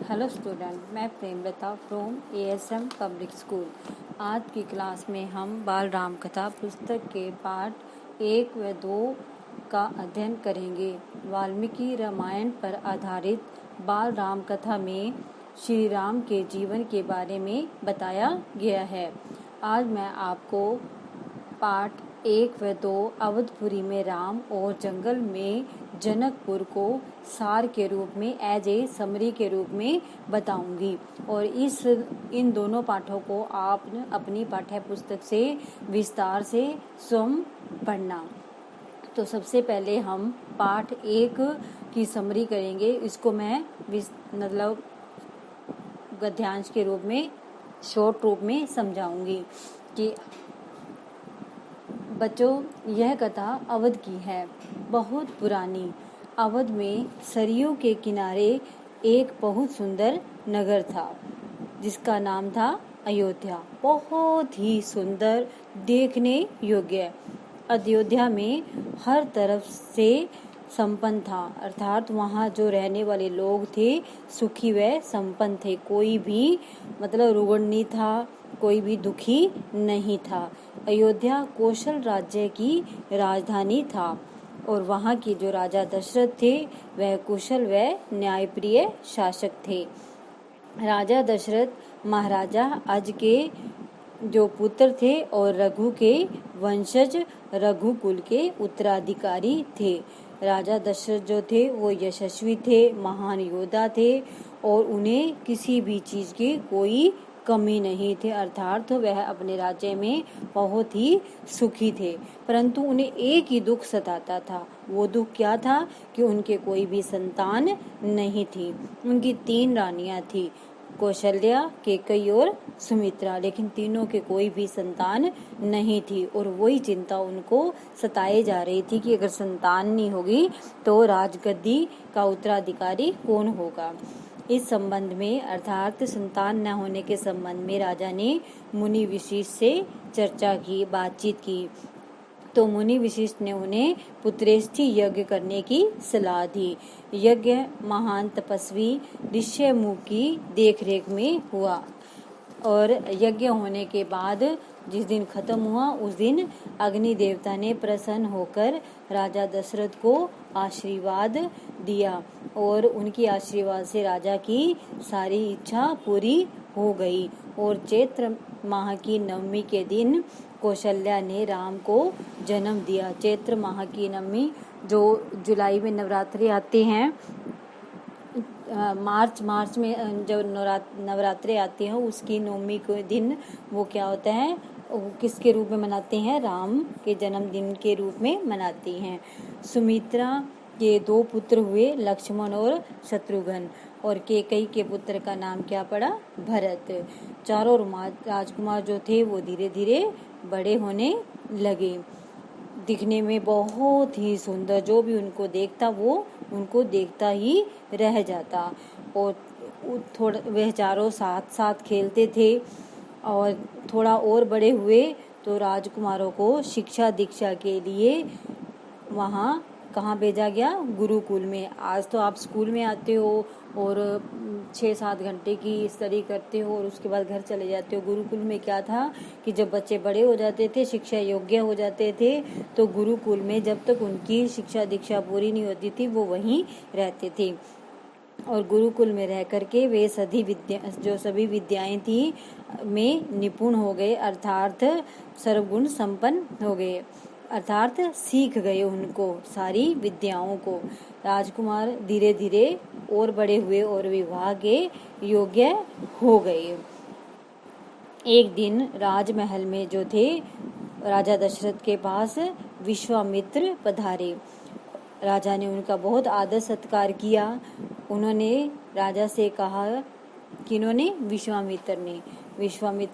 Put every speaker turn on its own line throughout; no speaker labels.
Hello student, मैं Premlata from ASM public school. आज की क्लास में हम बाल राम कथा पुस्तक के पाठ 1 व 2 का अध्ययन करेंगे। वाल्मीकि रामायण पर आधारित बाल राम कथा में श्री राम के जीवन के बारे में बताया गया है। आज मैं आपको पाठ 1 व 2 अवधपुरी में राम और जंगल में जनकपुर को सार के रूप में एज ए समरी के रूप में बताऊंगी और इन दोनों पाठों को आप अपनी पाठ्य पुस्तक से विस्तार से स्वयं पढ़ना। तो सबसे पहले हम पाठ 1 की समरी करेंगे। इसको मैं मतलब गद्यांश के रूप में शॉर्ट रूप में समझाऊंगी कि बच्चों, यह कथा अवध की है, बहुत पुरानी। अवध में सरयू के किनारे एक बहुत सुंदर नगर था जिसका नाम था अयोध्या। बहुत ही सुंदर, देखने योग्य। अयोध्या में हर तरफ से संपन्न था, अर्थात वहाँ जो रहने वाले लोग थे सुखी व संपन्न थे। कोई भी मतलब रुग्ण नहीं था, कोई भी दुखी नहीं था। अयोध्या कौशल राज्य की राजधानी था और वहाँ के जो राजा दशरथ थे वह कुशल व न्यायप्रिय शासक थे। राजा दशरथ महाराजा अज के जो पुत्र थे और रघु के वंशज रघुकुल के उत्तराधिकारी थे। राजा दशरथ जो थे वो यशस्वी थे, महान योद्धा थे और उन्हें किसी भी चीज की कोई कमी नहीं थी, अर्थात वह अपने राज्य में बहुत ही सुखी थे। परंतु उन्हें एक ही दुख सताता था। वो दुख क्या था कि उनके कोई भी संतान नहीं थी। उनकी 3 रानियां थी, कौशल्या, कैकेयी और सुमित्रा, लेकिन तीनों के कोई भी संतान नहीं थी और वही चिंता उनको सताए जा रही थी कि अगर संतान नहीं होगी तो राजगद्दी का उत्तराधिकारी कौन होगा। इस संबंध में अर्थात संतान न होने के संबंध में राजा ने मुनि वशिष्ठ से चर्चा की, बातचीत की। तो मुनि वशिष्ठ ने उन्हें पुत्रेष्ठी यज्ञ करने की सलाह दी। यज्ञ महान तपस्वी ऋष्यमुख की देखरेख में हुआ और यज्ञ होने के बाद जिस दिन खत्म हुआ उस दिन अग्नि देवता ने प्रसन्न होकर राजा दशरथ को आशीर्वाद दिया और उनकी आशीर्वाद से राजा की सारी इच्छा पूरी हो गई। और चैत्र माह की नवमी के दिन कौशल्या ने राम को जन्म दिया। चैत्र माह की नवमी जो जुलाई में नवरात्रि आते हैं, मार्च में जब नवरात्रि आते हैं उसकी नवमी के दिन वो क्या होता है, किसके रूप में मनाते हैं, राम के जन्मदिन के रूप में मनाती हैं। सुमित्रा के 2 पुत्र हुए, लक्ष्मण और शत्रुघ्न, और कैकेयी के पुत्र का नाम क्या पड़ा, भरत। चारों राजकुमार जो थे वो धीरे धीरे बड़े होने लगे, दिखने में बहुत ही सुंदर। जो भी उनको देखता वो उनको देखता ही रह जाता और थोड़ा वह चारों साथ साथ खेलते थे। और थोड़ा और बड़े हुए तो राजकुमारों को शिक्षा दीक्षा के लिए वहाँ कहाँ भेजा गया, गुरुकुल में। आज तो आप स्कूल में आते हो और 6-7 घंटे की स्टडी करते हो और उसके बाद घर चले जाते हो। गुरुकुल में क्या था कि जब बच्चे बड़े हो जाते थे, शिक्षा योग्य हो जाते थे, तो गुरुकुल में जब तक उनकी शिक्षा दीक्षा पूरी नहीं होती थी वो वहीं रहते थे और गुरुकुल में रह करके वे सभी विद्याएं थी में निपुण हो गए, अर्थात सर्वगुण संपन्न हो गए, अर्थात सीख गए उनको सारी विद्याओं को। राजकुमार धीरे धीरे और बड़े हुए और विवाह के योग्य हो गए। एक दिन राजमहल में जो थे राजा दशरथ के पास विश्वामित्र पधारे। राजा ने उनका बहुत आदर सत्कार किया। उन्होंने राजा से कहा कि इन्होंने विश्वामित्र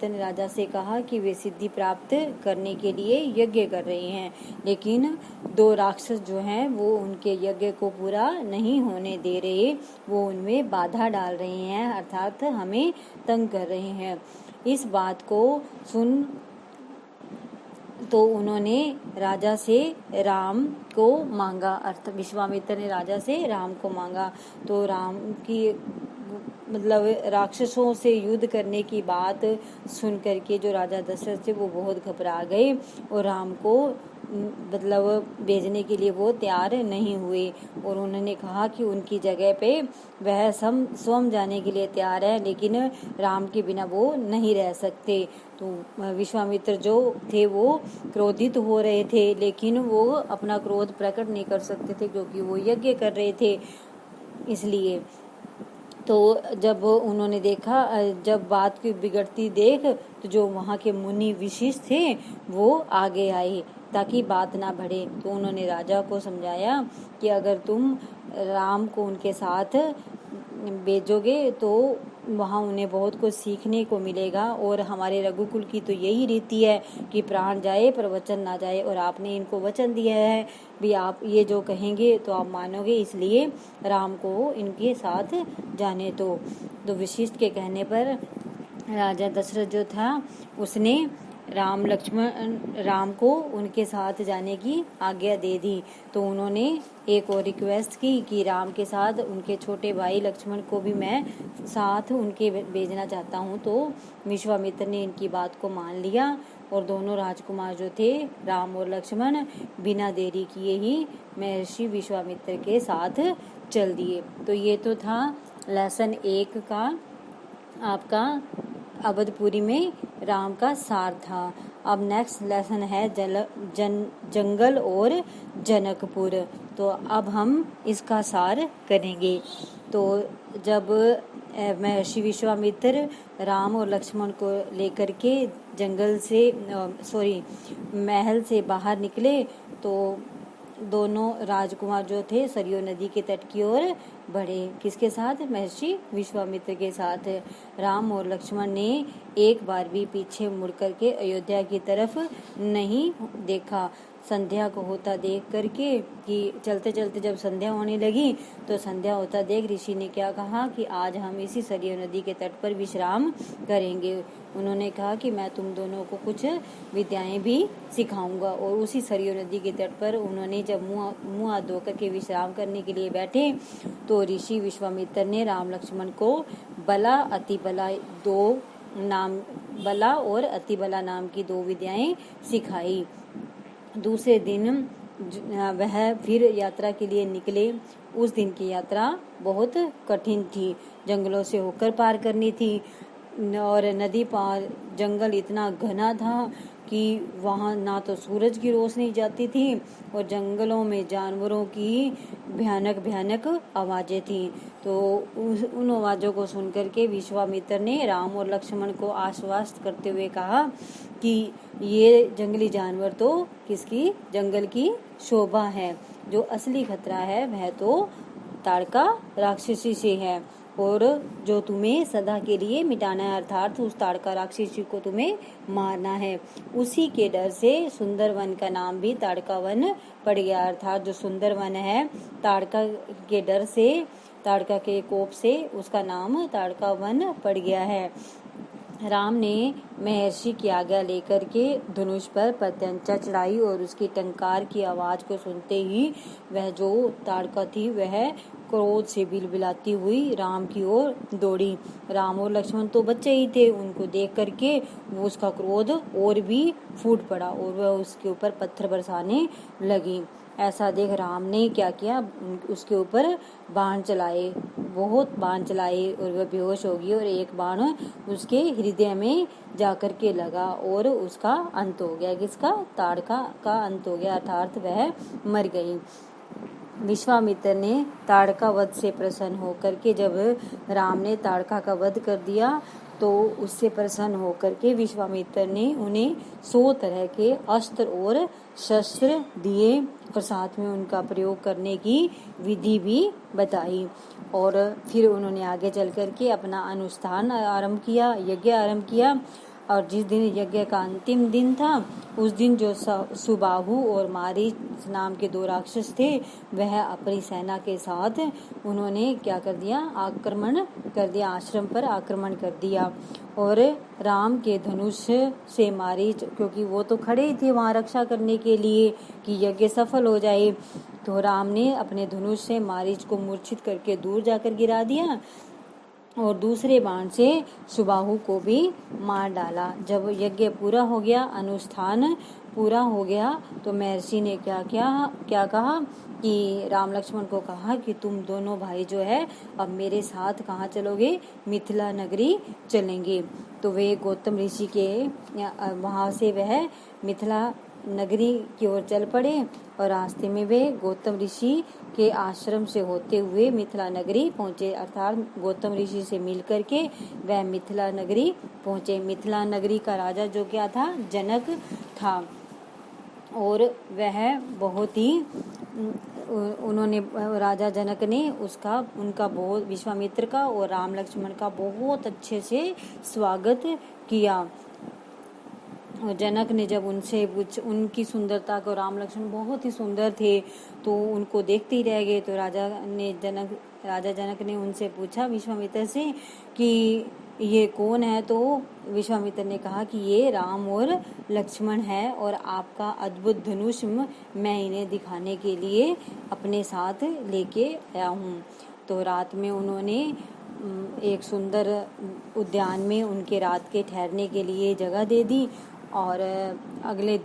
ने राजा से कहा कि वे सिद्धि प्राप्त करने के लिए यज्ञ कर रहे हैं, लेकिन 2 राक्षस जो हैं वो उनके यज्ञ को पूरा नहीं होने दे रहे, वो उनमें बाधा डाल रहे हैं, अर्थात हमें तंग कर रहे हैं। इस बात को सुन तो उन्होंने राजा से राम को मांगा, विश्वामित्र ने राजा से राम को मांगा। तो राम की मतलब राक्षसों से युद्ध करने की बात सुन करके जो राजा दशरथ थे वो बहुत घबरा गए और राम को मतलब भेजने के लिए वो तैयार नहीं हुए और उन्होंने कहा कि उनकी जगह पे वह स्वयं जाने के लिए तैयार है, लेकिन राम के बिना वो नहीं रह सकते। तो विश्वामित्र जो थे वो क्रोधित हो रहे थे, लेकिन वो अपना क्रोध प्रकट नहीं कर सकते थे क्योंकि वो यज्ञ कर रहे थे। इसलिए तो जब उन्होंने देखा, जब बात की बिगड़ती देख तो जो वहाँ के मुनि विशिष्ट थे वो आगे आए ताकि बात ना बढ़े। तो उन्होंने राजा को समझाया कि अगर तुम राम को उनके साथ भेजोगे तो वहाँ उन्हें बहुत कुछ सीखने को मिलेगा और हमारे रघुकुल की तो यही रीति है कि प्राण जाए पर वचन ना जाए, और आपने इनको वचन दिया है भी आप ये जो कहेंगे तो आप मानोगे, इसलिए राम को इनके साथ जाने दो। तो वशिष्ठ के कहने पर राजा दशरथ जो था उसने राम को उनके साथ जाने की आज्ञा दे दी। तो उन्होंने एक और रिक्वेस्ट की कि राम के साथ उनके छोटे भाई लक्ष्मण को भी मैं साथ उनके भेजना चाहता हूँ। तो विश्वामित्र ने इनकी बात को मान लिया और दोनों राजकुमार जो थे राम और लक्ष्मण बिना देरी किए ही महर्षि विश्वामित्र के साथ चल दिए। तो ये तो था लेसन 1 का आपका अवधपुरी में राम का सार था। अब नेक्स्ट लेसन है जंगल और जनकपुर। तो अब हम इसका सार करेंगे। तो जब महर्षि विश्वामित्र राम और लक्ष्मण को लेकर के महल से बाहर निकले तो दोनों राजकुमार जो थे सरयू नदी के तट की ओर बढ़े। किसके साथ? महर्षि विश्वामित्र के साथ। राम और लक्ष्मण ने एक बार भी पीछे मुड़ करके अयोध्या की तरफ नहीं देखा। संध्या को होता देख करके कि चलते चलते जब संध्या होने लगी तो संध्या होता देख ऋषि ने क्या कहा कि आज हम इसी सरयू नदी के तट पर विश्राम करेंगे। उन्होंने कहा कि मैं तुम दोनों को कुछ विद्याएं भी सिखाऊंगा। और उसी सरयू नदी के तट पर उन्होंने जब मुंह हाथ धो करके विश्राम करने के लिए बैठे तो ऋषि विश्वामित्र ने राम लक्ष्मण को बला और अति बला नाम की 2 विद्याएं सिखाई। दूसरे दिन वह फिर यात्रा के लिए निकले। उस दिन की यात्रा बहुत कठिन थी, जंगलों से होकर पार करनी थी और नदी पार जंगल इतना घना था कि वहाँ ना तो सूरज की रोशनी जाती थी और जंगलों में जानवरों की भयानक आवाजें थी। तो उन आवाज़ों को सुनकर के विश्वामित्र ने राम और लक्ष्मण को आश्वस्त करते हुए कहा कि ये जंगली जानवर तो किसकी जंगल की शोभा है, जो असली खतरा है वह तो ताड़का राक्षसी से है और जो तुम्हें सदा के लिए मिटाना है, अर्थात उस ताड़का राक्षसी को तुम्हें मारना है। उसी के डर से सुंदर वन का नाम भी ताड़का वन पड़ गया, अर्थात जो सुंदर वन है ताड़का के डर से, ताड़का के कोप से उसका नाम ताड़का वन पड़ गया है। राम ने महर्षि की आज्ञा लेकर के धनुष पर प्रत्यंचा चढ़ाई और उसकी टंकार की आवाज को सुनते ही वह जो ताड़का थी वह क्रोध से बिलबिलाती हुई राम की ओर दौड़ी। राम और लक्ष्मण तो बच्चे ही थे, उनको देख करके वो उसका क्रोध और भी फूट पड़ा और वह उसके ऊपर पत्थर बरसाने लगी। ऐसा देख राम ने क्या किया, उसके ऊपर बाण चलाए, बहुत बाण चलाए और वह बेहोश हो गई और एक बाण उसके हृदय में जाकर के लगा और उसका अंत हो गया। किसका? ताड़का का अंत हो गया, अर्थात वह मर गई। विश्वामित्र ने ताड़का वध से प्रसन्न होकर के जब राम ने ताड़का का वध कर दिया तो उससे प्रसन्न होकर के विश्वामित्र ने उन्हें 100 तरह के अस्त्र और शस्त्र दिए और साथ में उनका प्रयोग करने की विधि भी बताई। और फिर उन्होंने आगे चल करके अपना अनुष्ठान आरंभ किया, यज्ञ आरंभ किया। और जिस दिन यज्ञ का अंतिम दिन था उस दिन जो सुबाहु और मारीच नाम के 2 राक्षस थे वह अपनी सेना के साथ उन्होंने क्या कर दिया, आक्रमण कर दिया, आश्रम पर आक्रमण कर दिया। और राम के धनुष से मारीच, क्योंकि वो तो खड़े ही थे वहाँ रक्षा करने के लिए कि यज्ञ सफल हो जाए, तो राम ने अपने धनुष से मारीच को मूर्छित करके दूर जाकर गिरा दिया और दूसरे बाण से सुबाहु को भी मार डाला। जब यज्ञ पूरा हो गया, अनुष्ठान पूरा हो गया, तो महर्षि ने क्या कहा कि राम लक्ष्मण को कहा कि तुम दोनों भाई जो है अब मेरे साथ कहाँ चलोगे, मिथिला नगरी चलेंगे। तो वे गौतम ऋषि के वहाँ से वह मिथिला नगरी की ओर चल पड़े और रास्ते में वे गौतम ऋषि के आश्रम से होते हुए मिथिला नगरी पहुँचे, अर्थात गौतम ऋषि से मिल करके वह मिथिला नगरी पहुँचे। मिथिला नगरी का राजा जो क्या था, जनक था, और वह बहुत ही उन्होंने राजा जनक ने उनका बहुत, विश्वामित्र का और राम लक्ष्मण का बहुत अच्छे से स्वागत किया। और जनक ने जब उनसे उनकी सुंदरता को, राम लक्ष्मण बहुत ही सुंदर थे, तो उनको देखते ही रह गए। तो राजा जनक ने उनसे पूछा विश्वामित्र से कि ये कौन है। तो विश्वामित्र ने कहा कि ये राम और लक्ष्मण है और आपका अद्भुत धनुष मैं इन्हें दिखाने के लिए अपने साथ लेके आया हूँ। तो रात में उन्होंने एक सुंदर उद्यान में उनके रात के ठहरने के लिए जगह दे दी। और अगले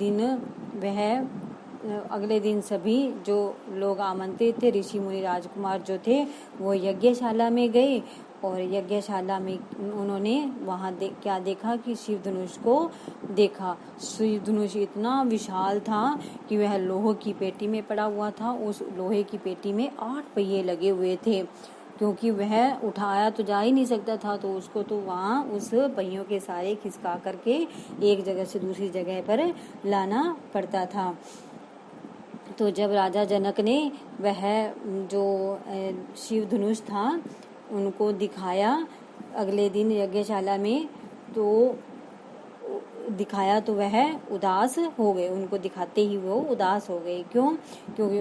दिन सभी जो लोग आमंत्रित थे, ऋषि मुनि राजकुमार जो थे, वो यज्ञशाला में गए। और यज्ञशाला में उन्होंने वहाँ क्या देखा कि शिव धनुष को देखा। शिव धनुष इतना विशाल था कि वह लोहे की पेटी में पड़ा हुआ था। उस लोहे की पेटी में 8 पहिए लगे हुए थे, क्योंकि वह उठाया तो जा ही नहीं सकता था, तो उसको तो वहाँ उस पहियों के सारे खिसका करके एक जगह से दूसरी जगह पर लाना पड़ता था। तो जब राजा जनक ने वह जो शिव धनुष था उनको दिखाया अगले दिन यज्ञशाला में, तो दिखाया तो वह उदास हो गए। उनको दिखाते ही वो उदास हो गए। क्यों? क्योंकि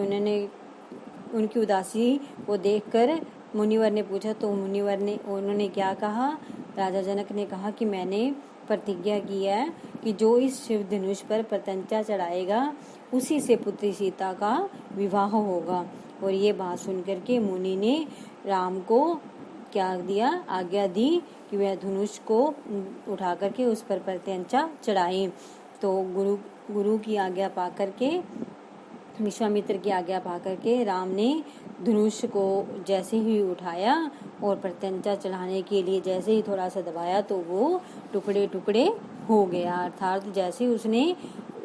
उनकी उदासी को देखकर मुनिवर ने पूछा, तो उन्होंने क्या कहा, राजा जनक ने कहा कि मैंने प्रतिज्ञा की है कि जो इस शिव धनुष पर प्रत्यंचा चढ़ाएगा उसी से पुत्री सीता का विवाह होगा। और ये बात सुनकर के मुनि ने राम को क्या दिया, आज्ञा दी कि वह धनुष को उठा करके उस पर प्रत्यंचा चढ़ाए। तो गुरु की आज्ञा पा करके, विश्वामित्र की आज्ञा पा करके राम ने धनुष को जैसे ही उठाया और प्रत्यंचा चढ़ाने के लिए जैसे ही थोड़ा सा दबाया तो वो टुकड़े टुकड़े हो गया। अर्थात जैसे उसने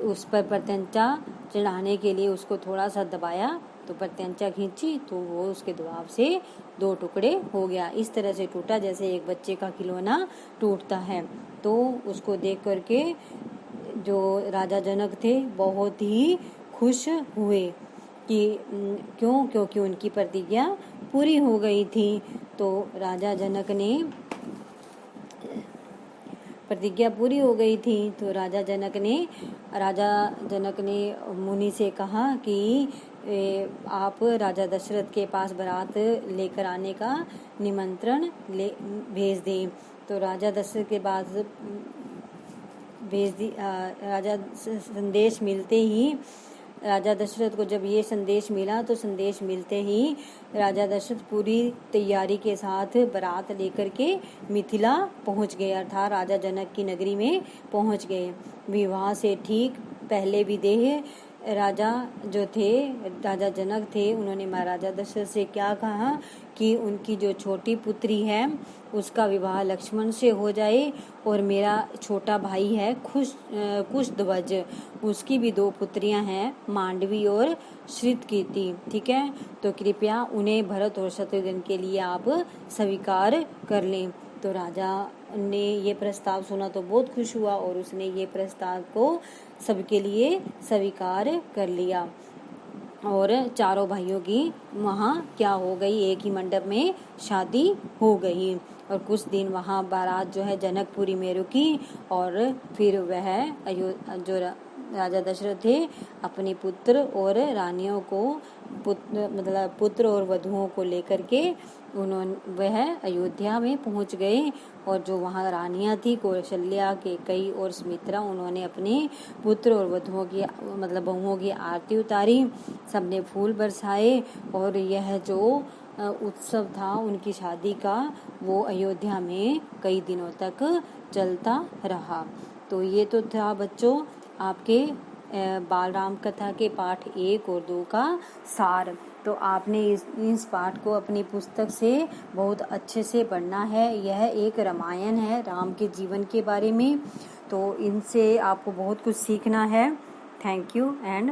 उस पर प्रत्यंचा चढ़ाने के लिए उसको थोड़ा सा दबाया तो प्रत्यंचा खींची तो वो उसके दबाव से 2 टुकड़े हो गया। इस तरह से टूटा जैसे एक बच्चे का खिलौना टूटता है। तो उसको देख करके जो राजा जनक थे बहुत ही खुश हुए कि क्योंकि उनकी प्रतिज्ञा पूरी हो गई थी। तो राजा जनक ने मुनि से कहा कि आप राजा दशरथ के पास बारात लेकर आने का निमंत्रण भेज दें। तो राजा दशरथ के पास राजा संदेश मिलते ही, राजा दशरथ को जब ये संदेश मिला तो संदेश मिलते ही राजा दशरथ पूरी तैयारी के साथ बारात लेकर के मिथिला पहुंच गए, अर्थात राजा जनक की नगरी में पहुंच गए। विवाह से ठीक पहले विदेह राजा जो थे, राजा जनक थे, उन्होंने महाराजा दशरथ से क्या कहा कि उनकी जो छोटी पुत्री है उसका विवाह लक्ष्मण से हो जाए और मेरा छोटा भाई है कुशध्वज, उसकी भी 2 पुत्रियां हैं, मांडवी और श्रितकीर्ति, ठीक है, तो कृपया उन्हें भरत और शत्रुघ्न के लिए आप स्वीकार कर लें। तो राजा ने ये प्रस्ताव सुना तो बहुत खुश हुआ और उसने ये प्रस्ताव को सबके लिए स्वीकार कर लिया। और चारों भाइयों की वहाँ क्या हो गई, एक ही मंडप में शादी हो गई। और कुछ दिन वहाँ बारात जो है जनकपुरी में रुकी और फिर वह जो राजा दशरथ थे अपने पुत्र और रानियों को पुत्र और वधुओं को लेकर के वह अयोध्या में पहुंच गए। और जो वहाँ रानियां थी कौशल्या, कैकेयी और सुमित्रा, उन्होंने अपने पुत्र और वधुओं की बहुओं की आरती उतारी, सबने फूल बरसाए और यह जो उत्सव था उनकी शादी का, वो अयोध्या में कई दिनों तक चलता रहा। तो ये तो था बच्चों आपके बाल राम कथा के पाठ 1 और 2 का सार। तो आपने इस पाठ को अपनी पुस्तक से बहुत अच्छे से पढ़ना है। यह एक रामायण है राम के जीवन के बारे में, तो इनसे आपको बहुत कुछ सीखना है। Thank you and